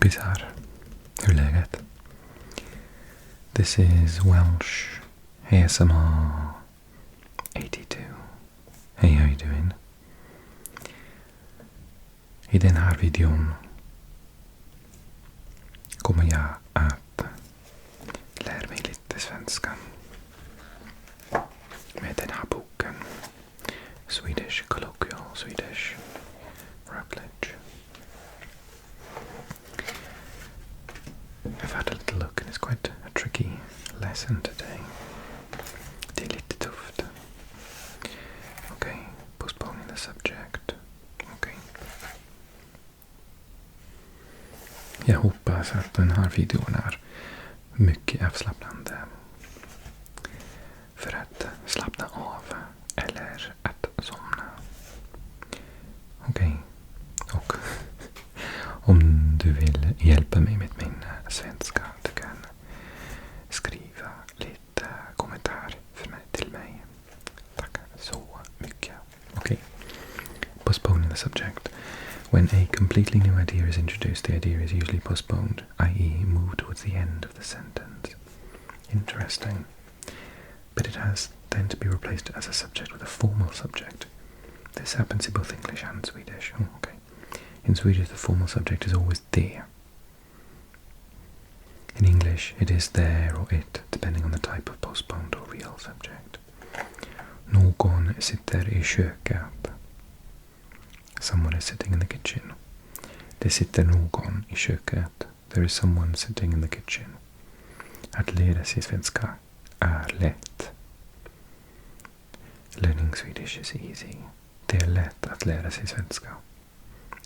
Visar. Hur är läget? This is Welsh ASMR 82. Hey, how you doing? I den här videon kommer jag att lära mig lite svenska med den här boken. Swedish Colloquial Swedish Routledge. I've had a little look and it's quite a tricky lesson today. Det är lite tufft. Okay, postponing the subject. Okay. Jag hoppas att den här videon är mycket avslappnande för att slappna av eller att somna. Okej. Och om du vill hjälpa mig med min svenska, du kan skriva lite kommentar till mig. Tack så mycket. Okej. Postponing the subject. When a completely new idea is introduced, the idea is usually postponed, i.e. moved towards the end of the sentence. Interesting. But it has then to be replaced as a subject with a formal subject. This happens in both English and Swedish. Oh, okay. In Swedish, the formal subject is always det. In English, it is there or it, depending on the type of postponed or real subject. Någon sitter i köket. Someone is sitting in the kitchen. Det sitter någon i köket. There is someone sitting in the kitchen. Att lära sig svenska är lätt. Learning Swedish is easy. Det är lätt att lära sig svenska.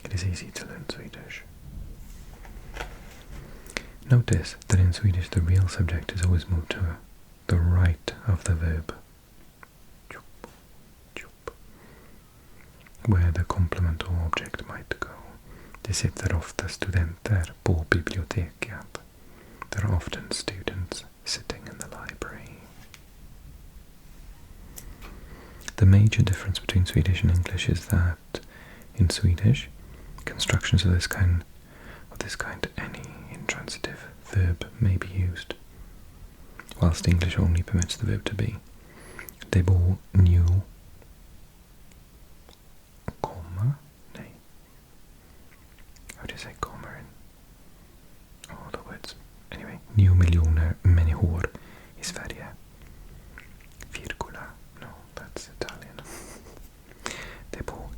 It is easy to learn Swedish. Notice that in Swedish the real subject is always moved to the right of the verb, where the complement or object might go. Det sitter ofta studenter på biblioteket. There are often students sitting in the library. The major difference between Swedish and English is that in Swedish, constructions of this kind, any intransitive verb may be used, whilst English only permits the verb to be. Det bor new, komma, nej. How do you say komma in? Oh, the words. Anyway, 9 miljoner människor i Sverige. Virgula. No, that's Italian. Det bor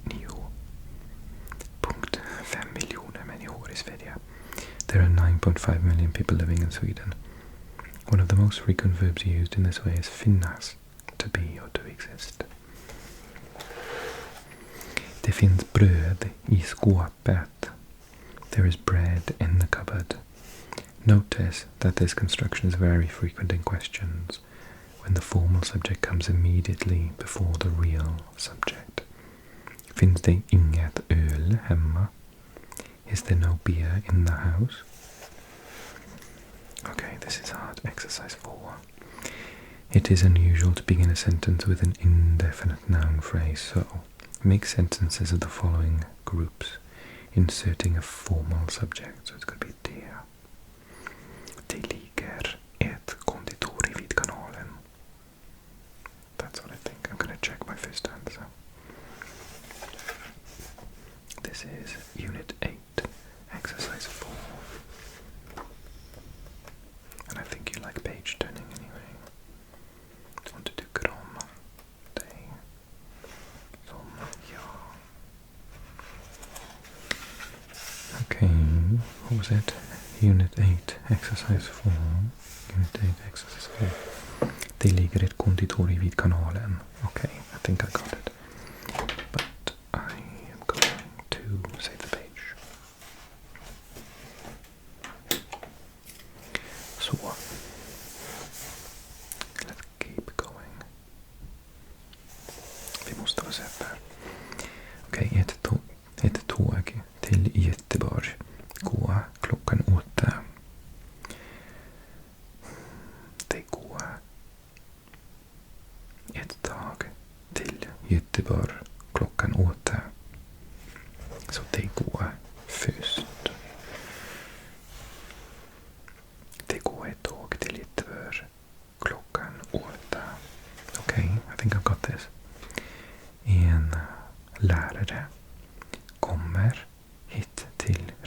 9.5 miljoner människor i Sverige. There are 9.5 million people living in Sweden. One of the most frequent verbs used in this way is finnas, to be or to exist. Det finns bröd i skåpet. There is bread in the cupboard. Notice that this construction is very frequent in questions when the formal subject comes immediately before the real subject. Finns det inget öl hemma? Is there no beer in the house? Okay, this is hard. Exercise 4. It is unusual to begin a sentence with an indefinite noun phrase, so make sentences of the following groups, inserting a formal subject. So it's going to be det. Det ligger ett konditor vid kanalen. That's what I think. I'm going to check my first answer. This is Unit 8, Exercise 4. And I think you like page turning anyway. Om du tycker om dig som jag. Okay, what was it? Unit 8, Exercise 4. Unit 8, Exercise 4. Det ligger ett konditor vid kanalen. Okay, I think I got it. But I am going to save the page. Så. Let's keep going. Vi måste vara sätt här. Okej, ett tåg till Göteborg går klockan 8. Det går ett tåg till Göteborg klockan 8. Så det går först.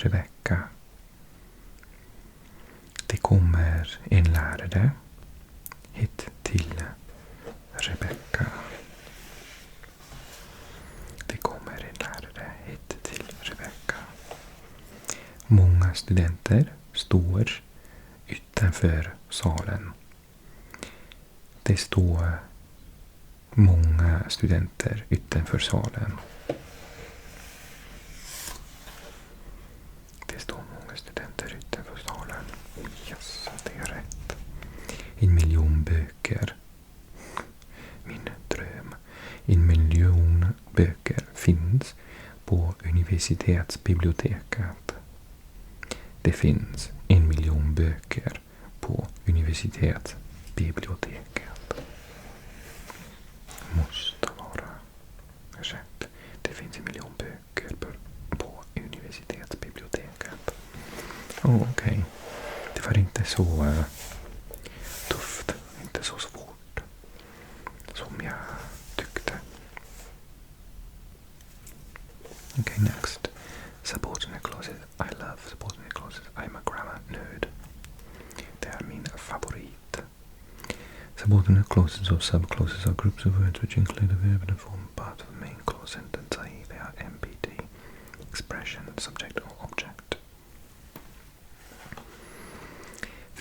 Rebecka. Det kommer en lärare hit till Rebecka. Det kommer en lärare hit till Rebecka. Många studenter står utanför salen. Det står många studenter utanför salen. Det står många studenter utanför salen. Yes, det är rätt. 1 miljon böcker. Min dröm. 1 miljon böcker finns på universitetsbiblioteket. Det finns 1 miljon böcker på universitetsbiblioteket. Måste vara rätt. Det finns 1 miljon böcker på universitetsbiblioteket. Okej. Det var inte så tufft. Inte så svårt som jag tyckte. Okay, next. Subordinate clauses. I love subordinate clauses. I'm a grammar nerd. Det är min favorit. Subordinate clauses or subclauses are groups of words which include a verb and a form part of the main clause sentence, i.e. they are MPT, expression, subject or object.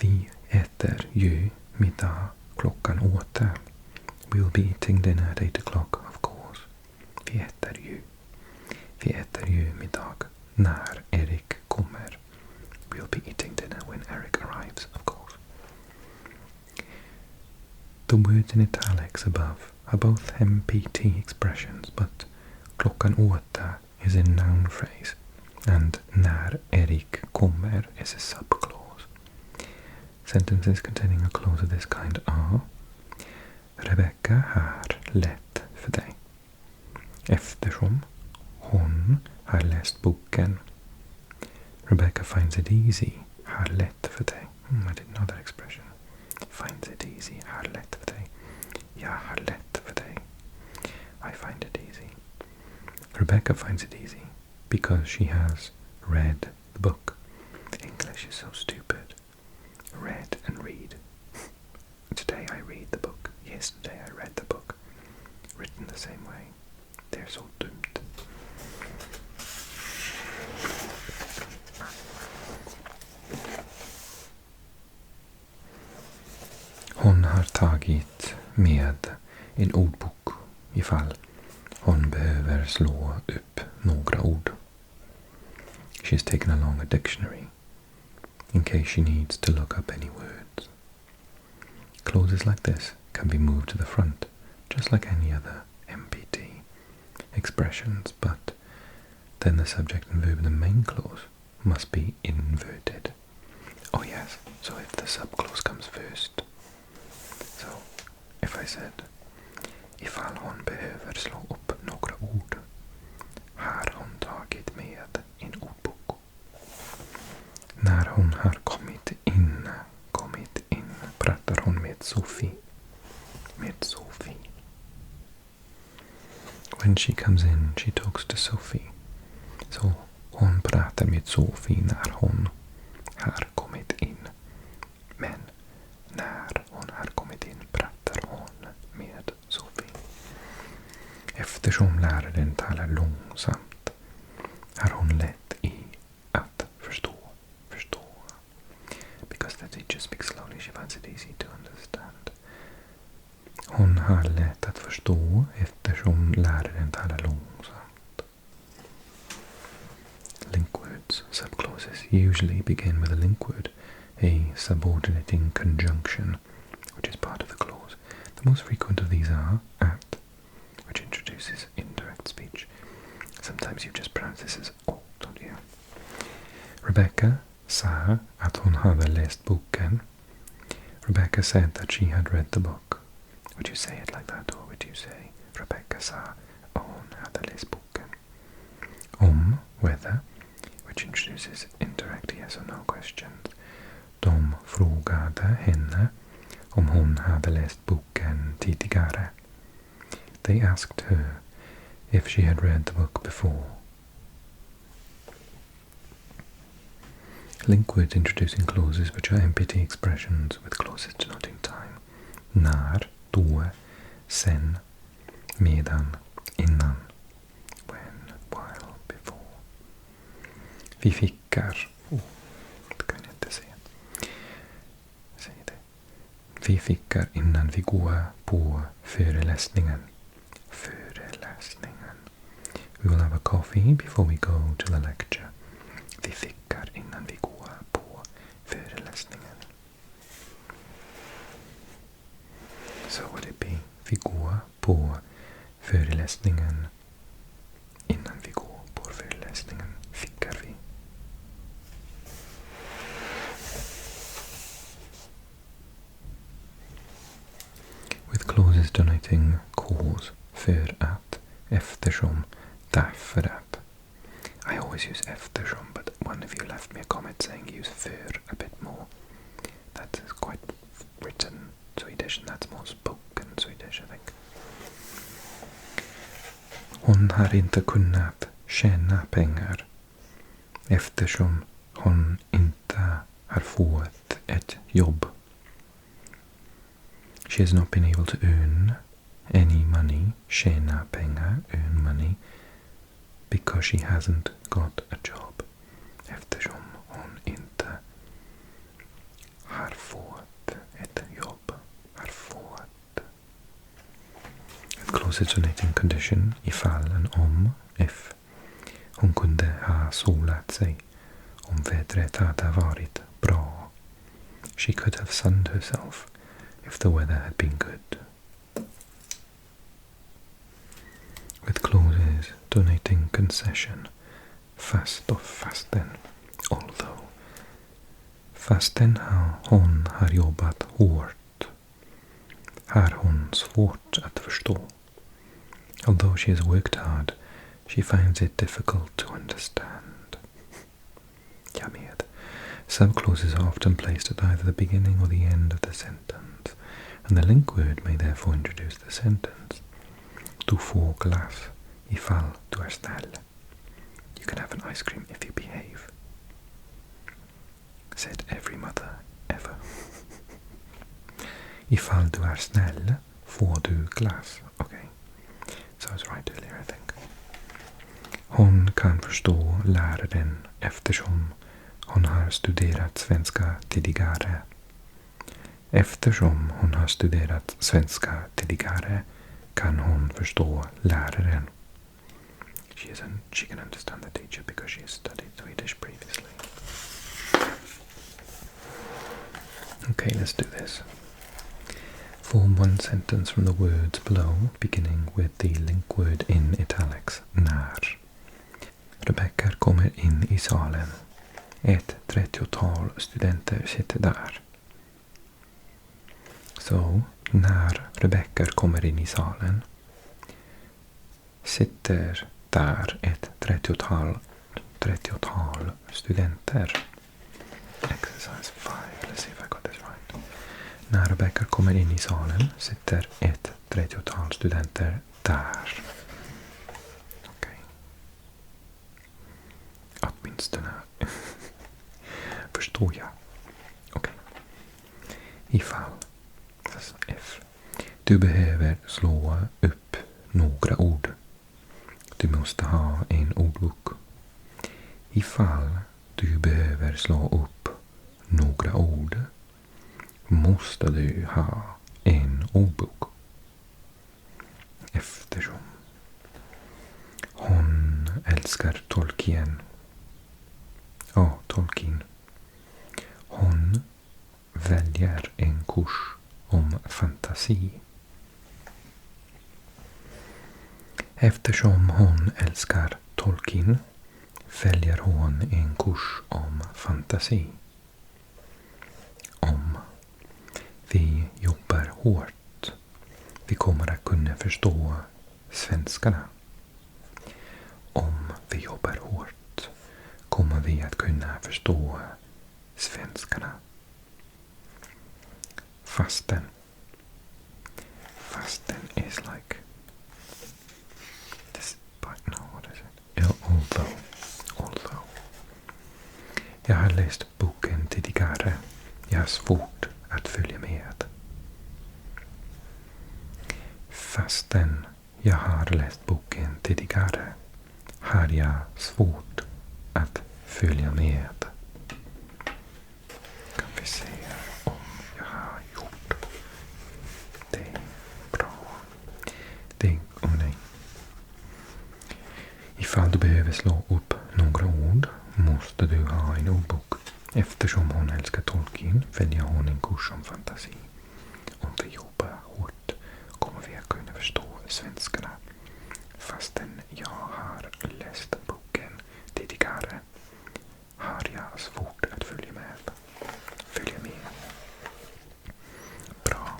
Vi äter ju middag klockan 8. We'll be eating dinner at 8 o'clock, of course. Vi äter ju middag när Erik kommer. We'll be eating dinner when Eric arrives, of course. The words in italics above are both MPT expressions, but klockan 8 is a noun phrase, and när Erik kommer is a subclause. Sentences containing a clause of this kind are: Rebecka har lätt för dig, eftersom hon har läst boken. Rebecca finds it easy, har lätt för dig. I didn't know that expression. Finds it easy, har lätt för dig. Jag har lätt för dig. I find it easy. Rebecca finds it easy because she has read the book. English is so stupid. Read and read. Today I read the book. Yesterday I read the book. Written the same way. They're so dumt. Hon har tagit med en ordbok ifall hon behöver slå upp några ord. She's taken along a dictionary in case she needs to look up any words. Clauses like this can be moved to the front, just like any other MPT expressions, but then the subject and verb in the main clause must be inverted. Oh yes, so if the subclause comes first. So, if I said, ifall hon behöver slå upp några ord, har hon tagit med en ordbok. När hon har kommit in, pratar hon med Sofie. When she comes in, she talks to Sophie. Så hon pratar med Sofie när hon har kommit in. Men när hon har kommit in pratar hon med Sofie. Eftersom läraren talar långsamt har hon lätt i att förstå. Because the teacher speaks slowly, she finds it easy to understand. Hon har lätt att förstå eftersom läraren talar långsamt. Link words, subclauses, usually begin with a link word, a subordinating conjunction, which is part of the clause. The most frequent of these are at, which introduces indirect speech. Sometimes you just pronounce this as oh, don't you? Rebecca sa att hon hade läst boken. Rebecca said that she had read the book. Would you say it like that, or would you say Rebecca sa att hon hade läst boken? Om, whether, which introduces indirect yes or no questions. De frågade henne om hon hade läst boken tidigare. They asked her if she had read the book before. Link words introducing clauses which are empty expressions with clauses denoting time. När, då, sen, medan, innan, when, while, before. Vi fickar. Det kan jag inte se. Säg det. Vi fickar innan vi går på föreläsningen. Föreläsningen. We will have a coffee before we go to the lecture. Vi fickar innan vi går på föreläsningen. So would it be? Vi går på föreläsningen innan vi går på föreläsningen. Fickar vi. With clauses denoting cause, för att, eftersom, därför att. I always use eftersom, but one of you left me a comment saying use för a bit more. That is quite written Swedish and that's more spoken Swedish, I think. Hon har inte kunnat tjäna pengar eftersom hon inte har fått ett jobb. She has not been able to earn any money, tjäna pengar, earn money, because she hasn't got a job. Eftersom hon inte har fått ett jobb. Har fått. Ett clause denoting condition, ifall en om, if. Hon kunde ha solat sig om vädret hade varit bra. She could have sunned herself if the weather had been good. With clauses denoting concession, fast och fasten, although. Fastän hon har jobbat hårt har hon svårt att förstå. Although she has worked hard, she finds it difficult to understand. Jag med. Subclauses are often placed at either the beginning or the end of the sentence, and the link word may therefore introduce the sentence. Du får glass ifall du är snäll. You can have an ice cream if you behave. Said every mother ever. Ifall du är snäll får du glass. Okay. So I was right earlier, I think. Hon kan förstå läraren eftersom hon har studerat svenska tidigare. Eftersom hon har studerat svenska tidigare kan hon förstå läraren. She can understand the teacher because she has studied Swedish previously. Okay, let's do this. Form one sentence from the words below, beginning with the link word in italics, när. Rebecca kommer in i salen. Ett 30-tal studenter sitter där. Så, när Rebecca kommer in i salen sitter där ett 30-tal studenter. Exercise 5. Let's see if I got this right. När Rebecca kommer in i salen sitter ett 30-tal studenter där. Okej. Åtminstone förstår jag. Okej. Ifall. Alltså if. Du behöver slå upp några ord. Du måste ha en ordbok. Ifall du behöver slå upp några ord måste du ha en ordbok. Eftersom hon älskar Tolkien. Ja, Tolkien. Hon väljer en kurs om fantasi. Eftersom hon älskar Tolkien väljer hon en kurs om fantasi. Om vi jobbar hårt, vi kommer att kunna förstå svenskarna. Om vi jobbar hårt kommer vi att kunna förstå svenskarna. Fasten. Fasten is like this, but no, what is it? Although. Jag har läst boken tidigare. Jag har svårt att följa med. Fastän jag har läst boken tidigare har jag svårt att följa med. Kan vi se om jag har gjort det bra. Nej. Ifall du behöver slå upp några ord måste du ha en ordbok. Eftersom hon älskar Tolkien väljer hon en kurs om fantasi. Om vi jobbar hårt kommer vi att kunna förstå svenskarna. Fastän jag har läst boken tidigare har jag svårt att följa med. Bra.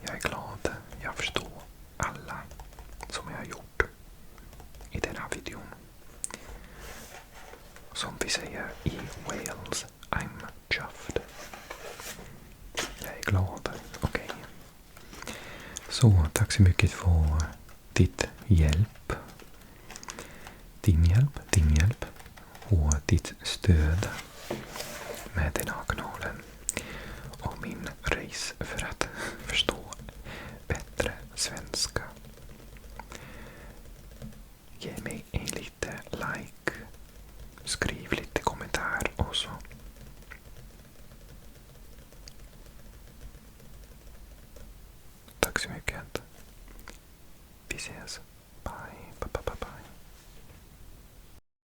Jag är glad. Jag förstår alla som jag har gjort i den här videon. Som vi säger i Wales, I'm chuffed. Jag är glad. Okej. Så tack så mycket för ditt hjälp. Din hjälp och ditt stöd med den här kanalen och min race för att förstå bättre svenska. Ge mig en lite like, skriv